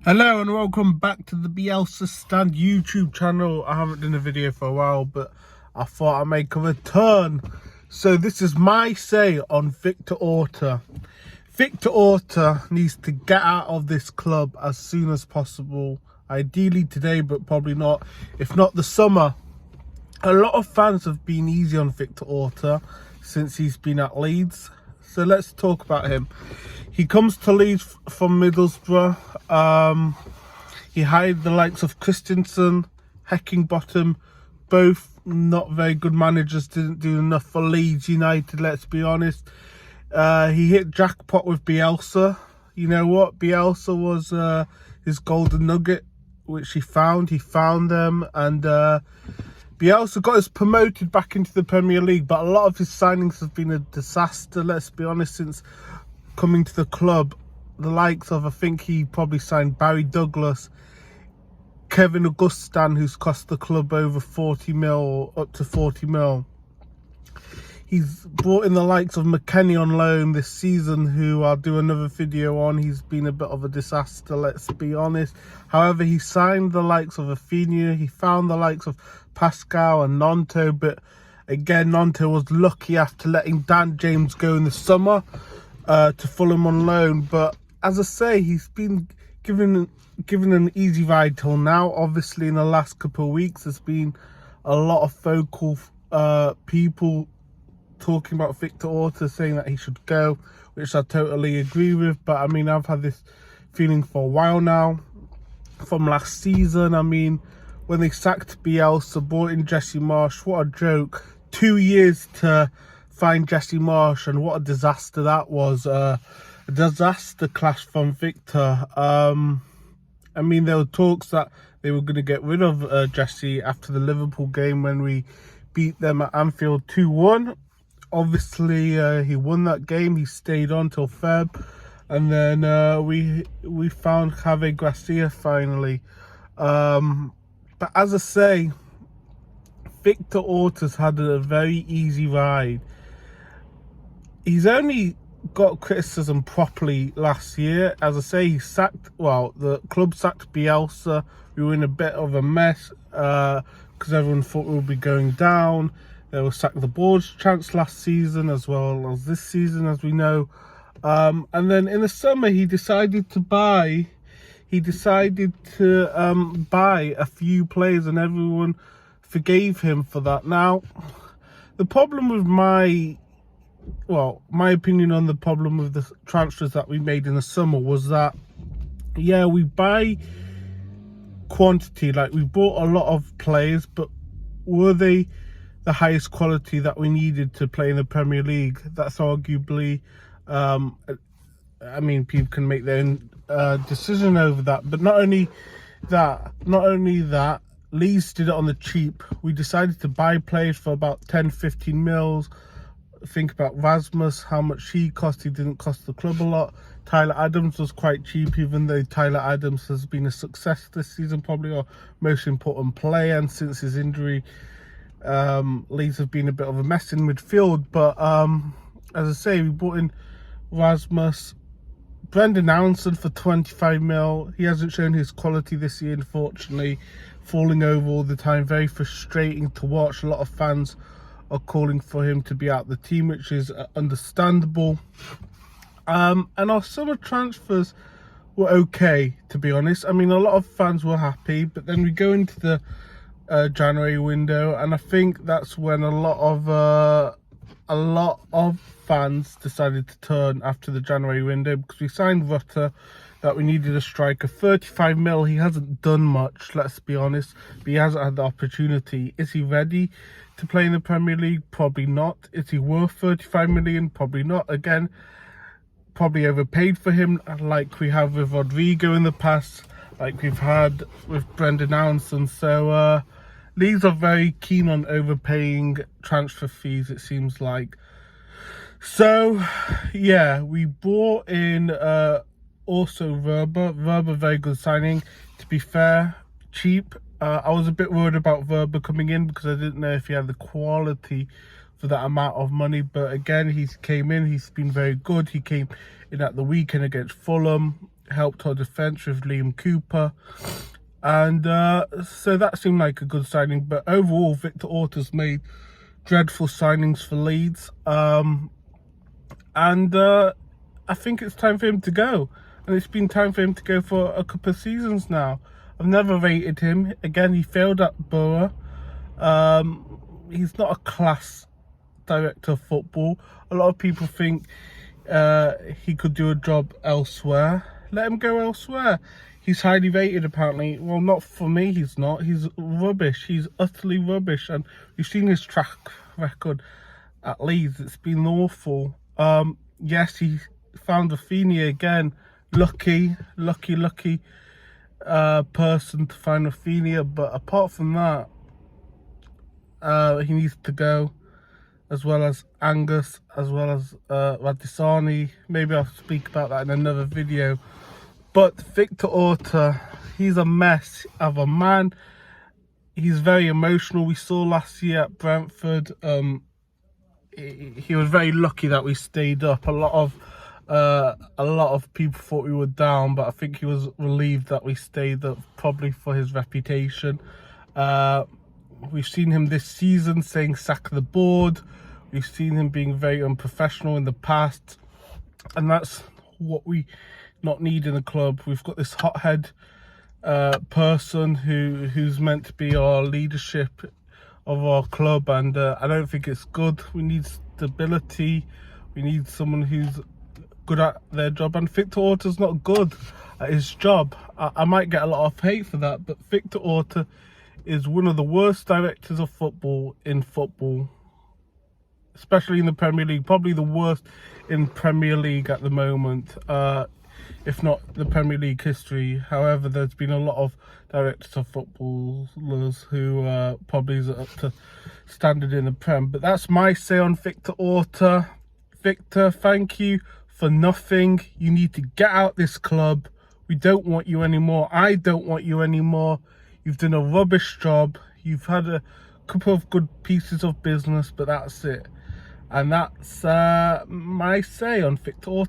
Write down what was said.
Hello and welcome back to the Bielsa Stand YouTube channel. I haven't done a video for a while, but I thought I'd make a return. So this is my say on Victor Orta. Victor Orta needs to get out of this club as soon as possible. Ideally today, but probably not. If not the summer. A lot of fans have been easy on Victor Orta since he's been at Leeds. So let's talk about him. He comes to Leeds from Middlesbrough. He hired the likes of Christensen, Heckingbottom, both not very good managers, didn't do enough for Leeds United, let's be honest. He hit jackpot with Bielsa. You know what? Bielsa was his golden nugget, which he found. He found them, and Bielsa got us promoted back into the Premier League, but a lot of his signings have been a disaster, let's be honest, since coming to the club. The likes of, I think he probably signed Barry Douglas, Kevin Augustin, who's cost the club over 40 mil or up to 40 mil. He's brought in the likes of McKennie on loan this season, who I'll do another video on. He's been a bit of a disaster, let's be honest. However, he signed the likes of Athenia. He found the likes of Pascal and Nonto, but again, Nonto was lucky after letting Dan James go in the summer to Fulham on loan. But as I say, he's been given an easy ride till now. Obviously, in the last couple of weeks, there's been a lot of vocal people talking about Victor Orta, saying that he should go, which I totally agree with. But I mean, I've had this feeling for a while now, from last season. I mean, when they sacked Bielsa, brought in Jesse Marsh, what a joke. 2 years to find Jesse Marsh, and what a disaster that was. A disaster clash from Victor. I mean, there were talks that they were going to get rid of Jesse after the Liverpool game when we beat them at Anfield 2-1. Obviously, he won that game. He stayed on till Feb, and then we found Javi Gracia finally. But as I say, Victor Orta's had a very easy ride. He's only got criticism properly last year. As I say, the club sacked Bielsa. We were in a bit of a mess because everyone thought we would be going down. They were sacked the board's chance last season as well as this season, as we know. And then in the summer, he decided to buy a few players, and everyone forgave him for that. Now, the problem with my opinion on the problem with the transfers that we made in the summer was that, yeah, we buy quantity, like we bought a lot of players, but were they the highest quality that we needed to play in the Premier League? That's arguably, I mean, people can make their own decision over that. But not only that, Leeds did it on the cheap. We decided to buy players for about 10-15 mils. Think about Rasmus, how much he cost. He didn't cost the club a lot. Tyler Adams was quite cheap, even though Tyler Adams has been a success this season, probably our most important player, and since his injury, Leeds have been a bit of a mess in midfield. But as I say, we brought in Rasmus, Brendan Aronson for 25 mil. He hasn't shown his quality this year, unfortunately, falling over all the time. Very frustrating to watch. A lot of fans are calling for him to be out the team, which is understandable. And our summer transfers were okay, to be honest. I mean, a lot of fans were happy, but then we go into the January window, and I think that's when a lot of fans decided to turn after the January window, because we signed Rutter, that we needed a striker. 35 mil, he hasn't done much, let's be honest, but he hasn't had the opportunity. Is he ready to play in the Premier League? Probably not. Is he worth 35 million? Probably not. Again, probably overpaid for him, like we have with Rodrigo in the past, like we've had with Brendan Aronson. So Leeds are very keen on overpaying transfer fees, it seems like. So yeah, we brought in also Verba, very good signing. To be fair, cheap. I was a bit worried about Verba coming in because I didn't know if he had the quality for that amount of money. But again, he came in, he's been very good. He came in at the weekend against Fulham. helped our defence with Liam Cooper. And so that seemed like a good signing. But overall, Victor Orta's made dreadful signings for Leeds. And I think it's time for him to go. And it's been time for him to go for a couple of seasons now. I've never rated him. Again, he failed at Borough. He's not a class director of football. A lot of people think he could do a job elsewhere. Let him go elsewhere. He's highly rated, apparently. Well, not for me, he's not. He's rubbish. He's utterly rubbish. And we've seen his track record at Leeds. It's been awful. Yes, he found Rafinha again. Lucky person to find Rafinha. But apart from that, he needs to go, as well as Angus, as well as Radisani. Maybe I'll speak about that in another video. But Victor Orta, he's a mess of a man. He's very emotional. We saw last year at Brentford, he was very lucky that we stayed up. A lot of people thought we were down, but I think he was relieved that we stayed up, probably for his reputation. We've seen him this season saying sack the board. We've seen him being very unprofessional in the past, and that's what we not need in a club. We've got this hothead person who's meant to be our leadership of our club, and I don't think it's good. We need stability. We need someone who's good at their job, and Victor Orta's not good at his job. I might get a lot of hate for that, but Victor Orta is one of the worst directors of football in football, especially in the Premier League. Probably the worst in Premier League at the moment, if not the Premier League history. However, there's been a lot of directors of footballers who probably is up to standard in the Prem. But that's my say on Victor Orta. Victor, thank you for nothing. You need to get out this club. We don't want you anymore. I don't want you anymore. You've done a rubbish job. You've had a couple of good pieces of business, but that's it. And that's my say on Victor Orta.